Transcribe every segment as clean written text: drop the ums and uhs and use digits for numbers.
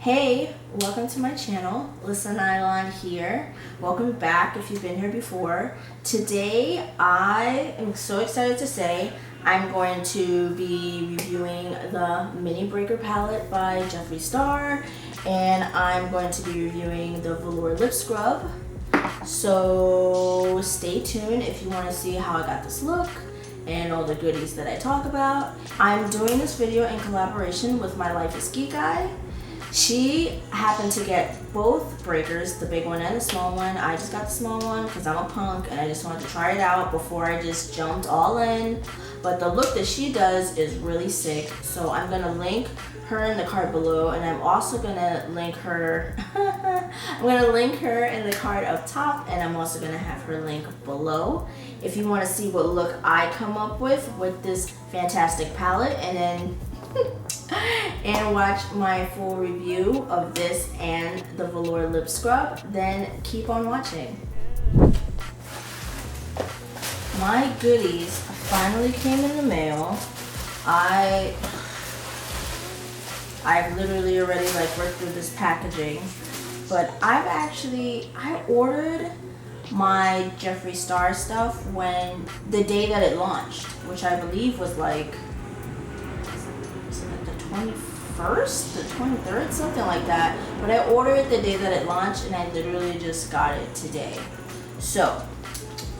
Hey, welcome to my channel. LissaNylon here. Welcome back if you've been here before. Today I am so excited to say I'm going to be reviewing the Mini Breaker palette by Jeffree Star, and I'm going to be reviewing the Velour lip scrub. So stay tuned if you want to see how I got this look and all the goodies that I talk about. I'm doing this video in collaboration with my LifeAsKikay. She happened to get both breakers, the big one and the small one. I just got the small one because I'm a punk and I just wanted to try it out before I just jumped all in. But the look that she does is really sick, so I'm gonna link her in the card below, and I'm also gonna link her I'm gonna link her in the card up top, and I'm also gonna have her link below if you want to see what look I come up with this fantastic palette, and then and watch my full review of this and the Velour lip scrub. Then keep on watching. My goodies finally came in the mail. I've literally already worked through this packaging, but I ordered my Jeffree Star stuff when the day that it launched, which I believe was like 21st, the 23rd, something like that. But I ordered it the day that it launched, and I literally just got it today. So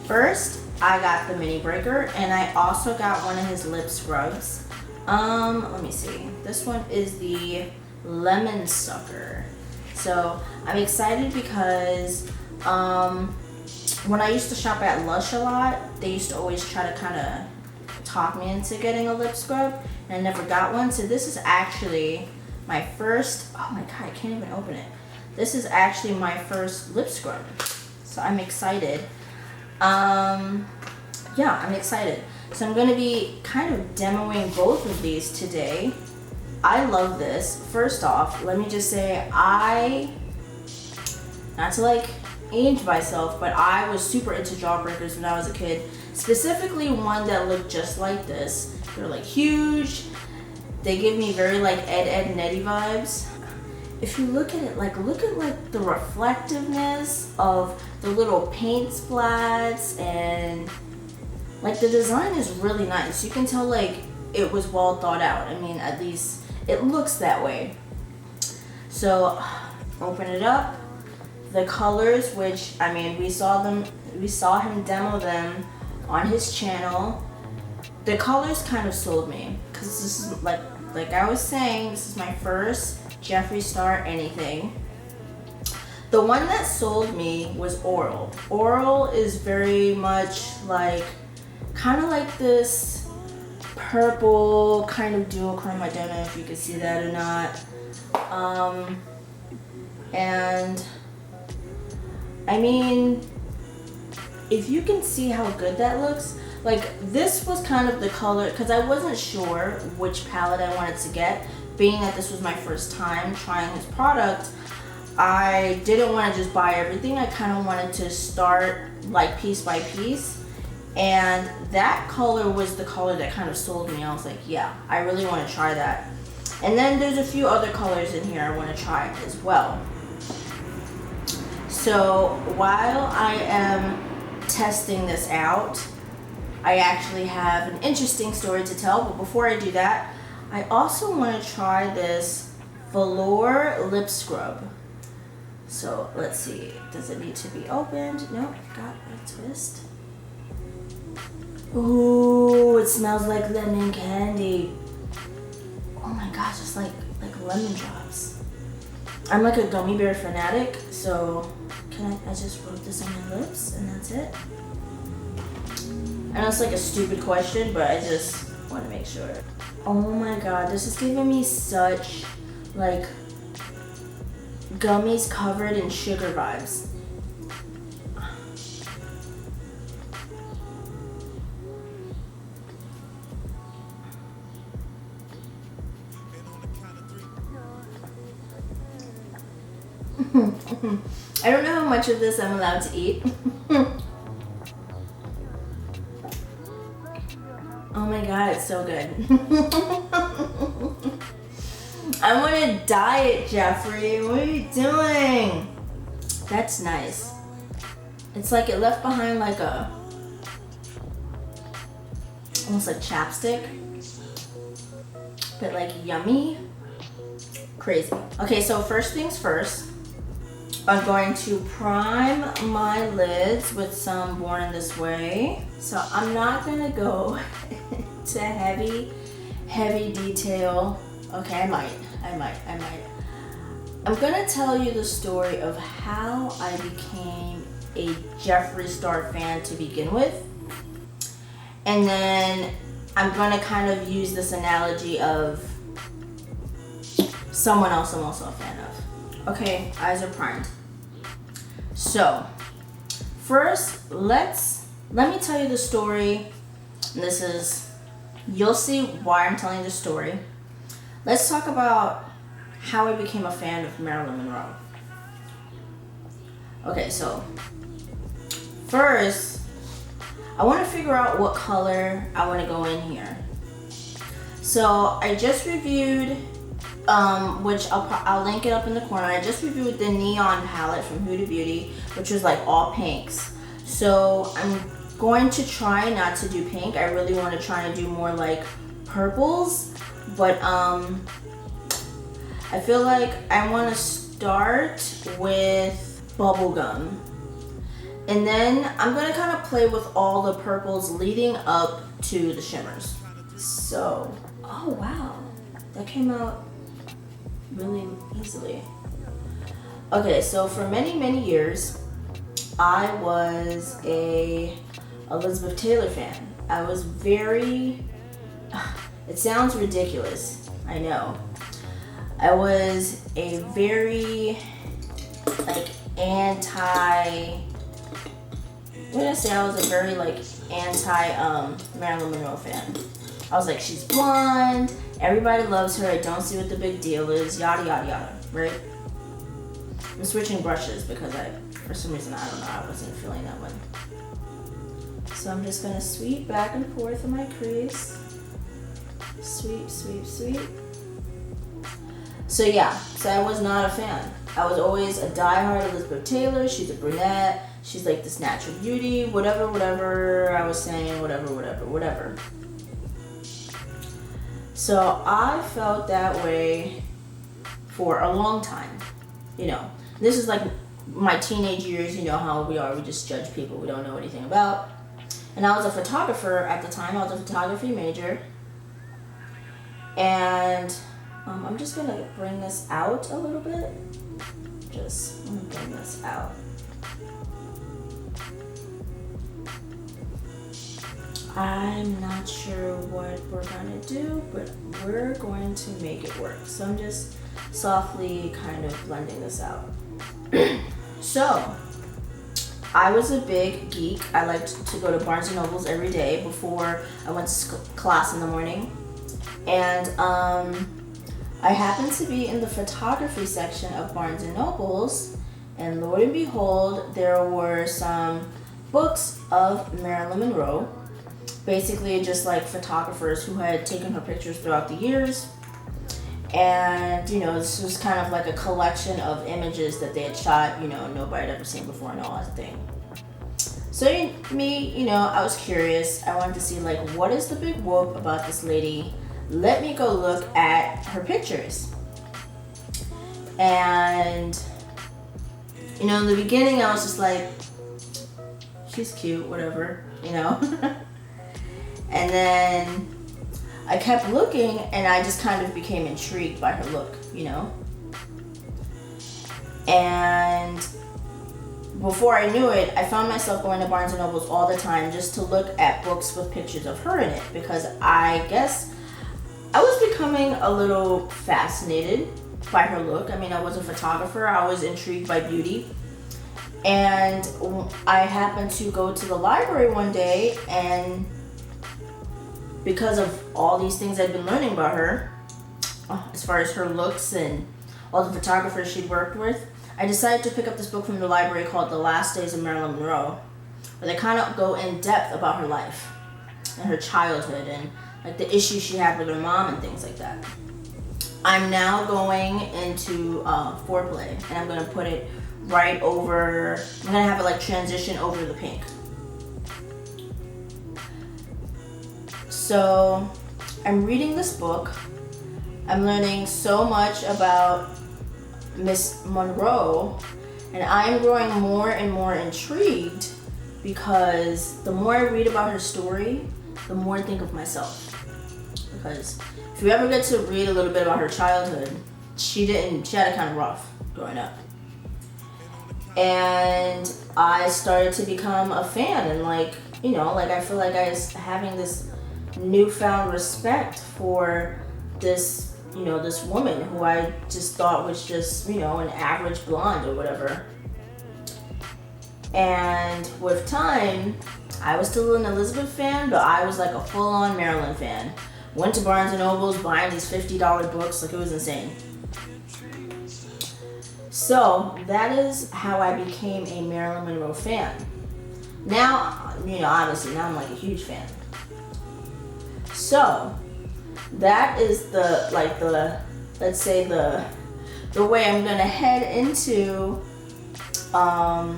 first I got the Mini Breaker, and I also got one of his lip scrubs. Let me see. This one is the Lemon Sucker. So I'm excited because when I used to shop at Lush a lot, they used to always try to kind of talk me into getting a lip scrub, and I never got one. So this is actually my first, oh my god, I can't even open it. This is actually my first lip scrub, so I'm excited. Yeah, I'm excited. So I'm going to be kind of demoing both of these today. I love this. First off, let me just say, not to age myself, but I was super into jawbreakers when I was a kid. Specifically one that looked just like this. They're huge. They give me very Ed Netty vibes. If you look at it, look at the reflectiveness of the little paint splats, and the design is really nice. You can tell it was well thought out. I mean, at least it looks that way. So open it up. The colors, which I mean, we saw him demo them on his channel. The colors kind of sold me because this is like I was saying, this is my first Jeffree Star anything. The one that sold me was Oral. Oral is very much kind of like this purple kind of duochrome. I don't know if you can see that or not. And I mean, if you can see how good that looks, this was kind of the color, because I wasn't sure which palette I wanted to get. Being that this was my first time trying his product, I didn't want to just buy everything. I kind of wanted to start piece by piece, and that color was the color that kind of sold me. I was like, yeah, I really want to try that. And then there's a few other colors in here I want to try as well. So while I am testing this out, I actually have an interesting story to tell, but before I do that, I also want to try this Velour lip scrub. So let's see, does it need to be opened? Nope, got a twist. Ooh, it smells like lemon candy. Oh my gosh, it's like lemon drops. I'm a gummy bear fanatic, so I just rub this on my lips and that's it? I know it's a stupid question, but I just want to make sure. Oh my god, this is giving me such gummies covered in sugar vibes. I don't know how much of this I'm allowed to eat. Oh my god, it's so good. I want to dye it, Jeffree. What are you doing? That's nice. It's like it left behind like a, almost like chapstick, but like yummy. Crazy. Okay, so first things first, I'm going to prime my lids with some Born in This Way. So I'm not gonna go into heavy detail. Okay, I might. I'm gonna tell you the story of how I became a Jeffree Star fan to begin with. And then I'm gonna kind of use this analogy of someone else I'm also a fan of. Okay, eyes are primed. So, first, let me tell you the story. This is, you'll see why I'm telling the story. Let's talk about how I became a fan of Marilyn Monroe. Okay, so first, I want to figure out what color I want to go in here. So I just reviewed, which I'll link it up in the corner. I just reviewed the Neon palette from Huda Beauty, which was like all pinks. So I'm going to try not to do pink. I really want to try and do more like purples, but I feel like I want to start with bubblegum. And then I'm going to kind of play with all the purples leading up to the shimmers. So, oh wow, that came out really easily. Okay, so for many years, I was a Elizabeth Taylor fan. I was very, it sounds ridiculous, I know. I was a very, like, what did I say? I was a very, like, Marilyn Monroe fan. I was like, she's blonde, everybody loves her, I don't see what the big deal is, yada, yada, yada, right? I'm switching brushes because for some reason, I don't know, I wasn't feeling that one. So I'm just gonna sweep back and forth in my crease. Sweep, sweep, sweep. So yeah, so I was not a fan. I was always a diehard Elizabeth Taylor. She's a brunette. She's like this natural beauty, whatever I was saying, whatever. So I felt that way for a long time. You know, this is like my teenage years. You know how we are. We just judge people we don't know anything about. And I was a photographer at the time. I was a photography major. And I'm just gonna bring this out a little bit. I'm gonna bring this out. I'm not sure what we're gonna do, but we're going to make it work. So I'm just softly kind of blending this out. So, I was a big geek. I liked to go to Barnes and Nobles every day before I went to class in the morning. And I happened to be in the photography section of Barnes and Nobles, and lo and behold, there were some books of Marilyn Monroe, basically just like photographers who had taken her pictures throughout the years. And, you know, this was kind of like a collection of images that they had shot, you know, nobody had ever seen before and all that thing. So me, you know, I was curious. I wanted to see, like, what is the big whoop about this lady? Let me go look at her pictures. And, you know, in the beginning, I was just like, she's cute, whatever, you know. And then I kept looking, and I just kind of became intrigued by her look, you know. And before I knew it, I found myself going to Barnes & Nobles all the time just to look at books with pictures of her in it, because I guess I was becoming a little fascinated by her look. I mean, I was a photographer. I was intrigued by beauty. And I happened to go to the library one day, and because of all these things I'd been learning about her, as far as her looks and all the photographers she'd worked with, I decided to pick up this book from the library called The Last Days of Marilyn Monroe, where they kind of go in depth about her life and her childhood and like the issues she had with her mom and things like that. I'm now going into foreplay, and I'm gonna put it right over, I'm gonna have it like transition over the pink. So I'm reading this book. I'm learning so much about Miss Monroe, and I'm growing more and more intrigued because the more I read about her story, the more I think of myself. Because if you ever get to read a little bit about her childhood, she had it kind of rough growing up. And I started to become a fan, and like, you know, like I feel like I was having this newfound respect for this, you know, this woman who I just thought was just, you know, an average blonde or whatever. And with time, I was still an Elizabeth fan, but I was like a full-on Marilyn fan. Went to Barnes & Noble's buying these $50 books, like it was insane. So that is how I became a Marilyn Monroe fan. Now, you know, obviously now I'm like a huge fan. So that is the, like the, let's say the way I'm gonna head into how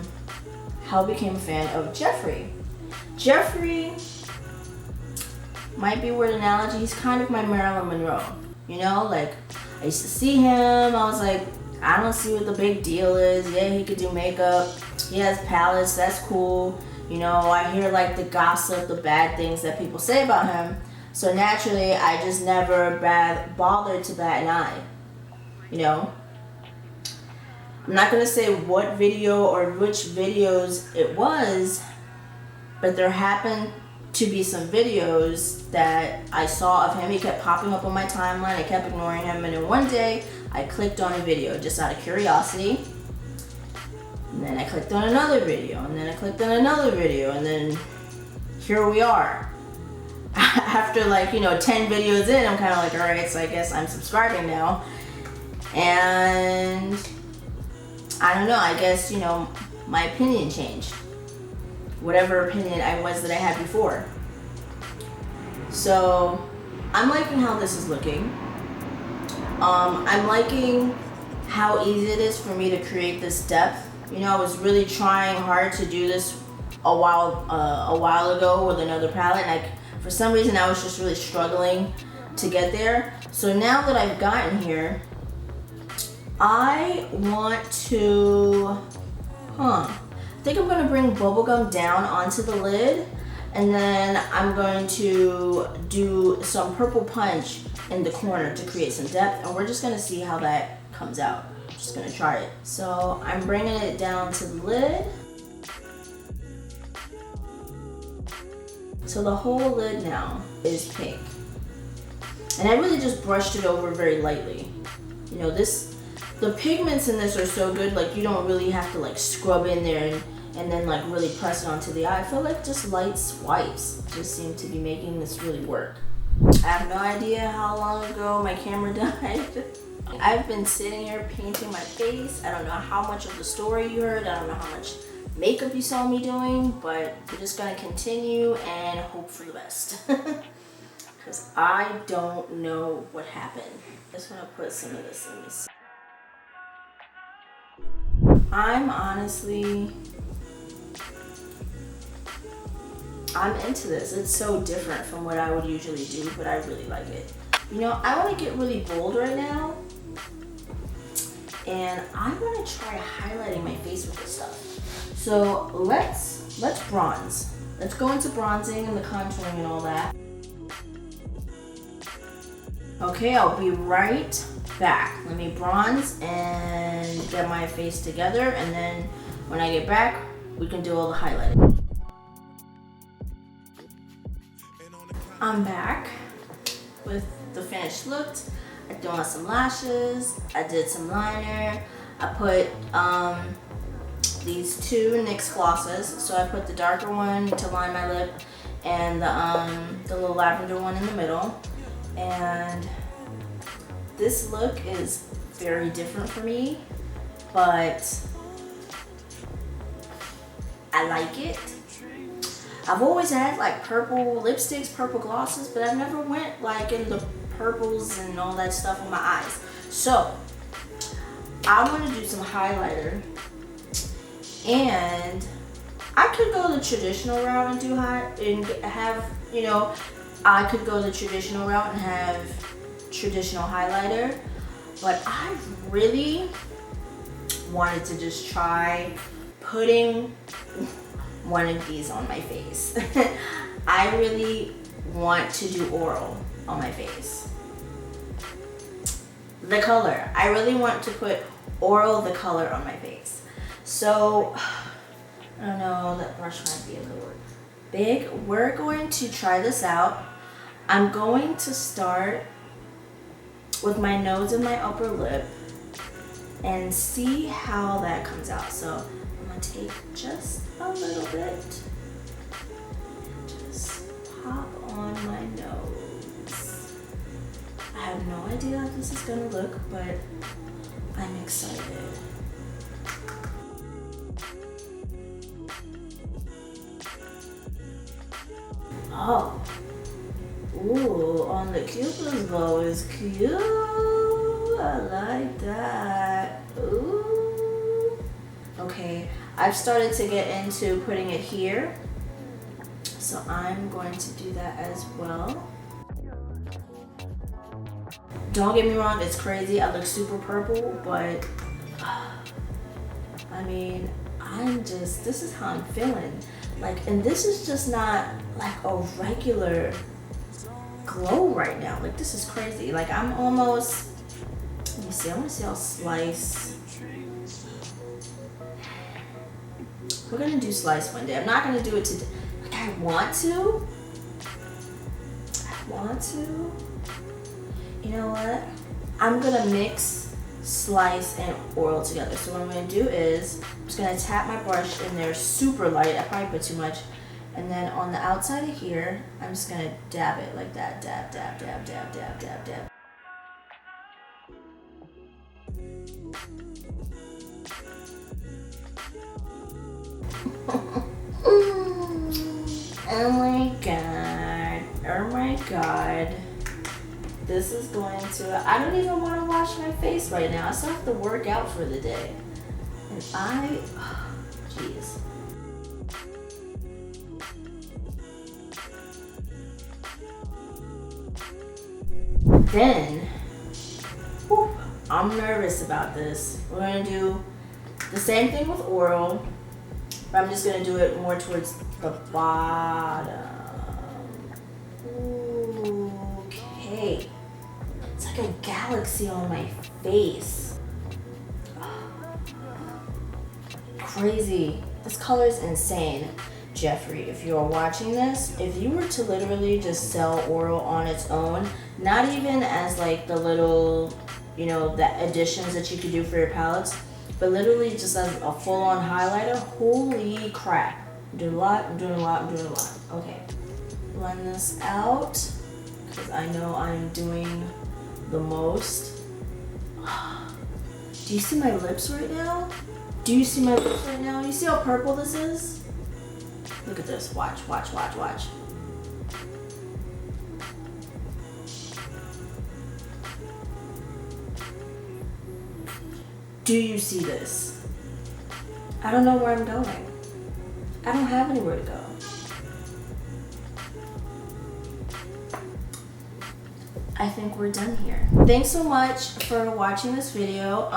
I became a fan of Jeffree. Jeffree might be a weird analogy. He's kind of my Marilyn Monroe. You know, like I used to see him, I was like, I don't see what the big deal is. Yeah, he could do makeup. He has palettes, that's cool. You know, I hear like the gossip, the bad things that people say about him. So naturally, I just never bothered to bat an eye. You know? I'm not gonna say what video or which videos it was, but there happened to be some videos that I saw of him. He kept popping up on my timeline. I kept ignoring him, and then one day I clicked on a video just out of curiosity. And then I clicked on another video, and then I clicked on another video, and then here we are. After like, you know, 10 videos in, I'm kind of like, all right, so I guess I'm subscribing now. And I don't know, I guess, you know, my opinion changed. Whatever opinion I was that I had before. So I'm liking how this is looking. I'm liking how easy it is for me to create this depth. You know, I was really trying hard to do this a while ago with another palette, and for some reason I was just really struggling to get there. So now that I've gotten here, I want to, I think I'm gonna bring bubblegum down onto the lid, and then I'm going to do some purple punch in the corner to create some depth, and we're just gonna see how that comes out. I'm just gonna try it. So I'm bringing it down to the lid. So the whole lid now is pink. And I really just brushed it over very lightly. You know, the pigments in this are so good, like you don't really have to like scrub in there and then like really press it onto the eye. I feel like just light swipes just seem to be making this really work. I have no idea how long ago my camera died. I've been sitting here painting my face. I don't know how much of the story you heard. I don't know how much makeup you saw me doing, but we're just gonna continue and hope for the best. Because I don't know what happened. I just wanna put some of this in this. I'm into this. It's so different from what I would usually do, but I really like it. You know, I wanna get really bold right now, and I wanna try highlighting my face with this stuff. So let's bronze. Let's go into bronzing and the contouring and all that. Okay, I'll be right back. Let me bronze and get my face together, and then when I get back, we can do all the highlighting. I'm back with the finished look. I threw on some lashes, I did some liner, I put these two NYX glosses. So I put the darker one to line my lip and the little lavender one in the middle. And this look is very different for me, but I like it. I've always had like purple lipsticks, purple glosses, but I've never went like in the purples and all that stuff on my eyes. So I want to do some highlighter, and I could go the traditional route and do have, you know, I could go the traditional route and have traditional highlighter, but I really wanted to just try putting one of these on my face. I really want to do oral on my face. The color. I really want to put oral the color on my face. So, I don't know, that brush might be a little big. We're going to try this out. I'm going to start with my nose and my upper lip and see how that comes out. So I'm gonna take just a little bit and just pop on my nose. I have no idea how this is gonna look, but I'm excited. Oh, ooh, on the Cupid's bow is cute. I like that. Ooh. Okay, I've started to get into putting it here, so I'm going to do that as well. Don't get me wrong, it's crazy. I look super purple, but I mean, this is how I'm feeling. Like, and this is just not like a regular glow right now. Like, this is crazy. Like, I'm almost, let me see, I want to see how slice. We're gonna do slice one day. I'm not gonna do it today. Like, I want to. You know what? I'm gonna mix slice and oil together. So what I'm gonna do is, I'm just gonna tap my brush in there super light. I probably put too much. And then on the outside of here, I'm just gonna dab it like that. Dab, dab, dab, dab, dab, dab, dab. Oh my god. Oh my god. This is going to, I don't even want to wash my face right now. I still have to work out for the day. And jeez. Then, whew, I'm nervous about this. We're gonna do the same thing with oral, but I'm just gonna do it more towards the bottom. Okay. It's like a galaxy on my face. Crazy. This color is insane. Jeffree, if you're watching this, if you were to literally just sell oral on its own, not even as like the little, you know, the additions that you could do for your palettes, but literally just as a full-on highlighter, holy crap. I'm doing a lot, I'm doing a lot, I'm doing a lot. Okay, blend this out, because I know I'm doing the most. Do you see my lips right now? Do you see my lips right now? You see how purple this is? Look at this, watch, watch, watch, watch. Do you see this? I don't know where I'm going. I don't have anywhere to go. I think we're done here. Thanks so much for watching this video.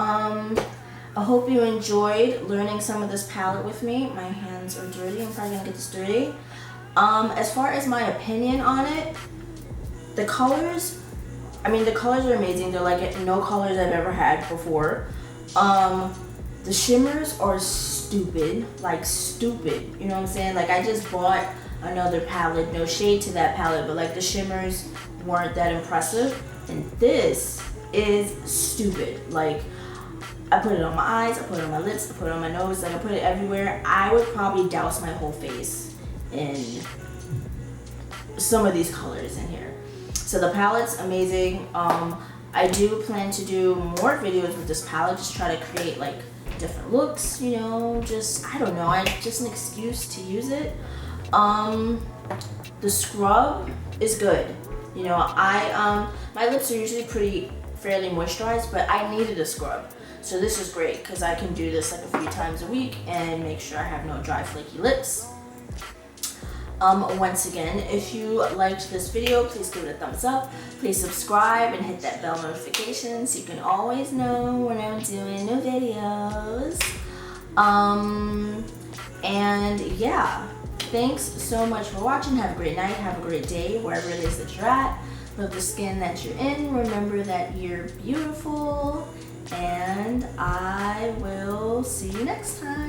I hope you enjoyed learning some of this palette with me. My hands are dirty. I'm probably gonna get this dirty. As far as my opinion on it, the colors, I mean, the colors are amazing. They're like no colors I've ever had before. The shimmers are stupid, like stupid. You know what I'm saying? Like, I just bought another palette, no shade to that palette, but like the shimmers weren't that impressive. And this is stupid. Like, I put it on my eyes, I put it on my lips, I put it on my nose, like I put it everywhere. I would probably douse my whole face in some of these colors in here. So the palette's amazing. I do plan to do more videos with this palette, just try to create like different looks, you know, just, I don't know, just an excuse to use it. The scrub is good. You know, my lips are usually fairly moisturized, but I needed a scrub. So this is great because I can do this like a few times a week and make sure I have no dry, flaky lips. Once again, if you liked this video, please give it a thumbs up. Please subscribe and hit that bell notification so you can always know when I'm doing new videos. And yeah, thanks so much for watching. Have a great night, have a great day, wherever it is that you're at. Love the skin that you're in. Remember that you're beautiful, and I will see you next time.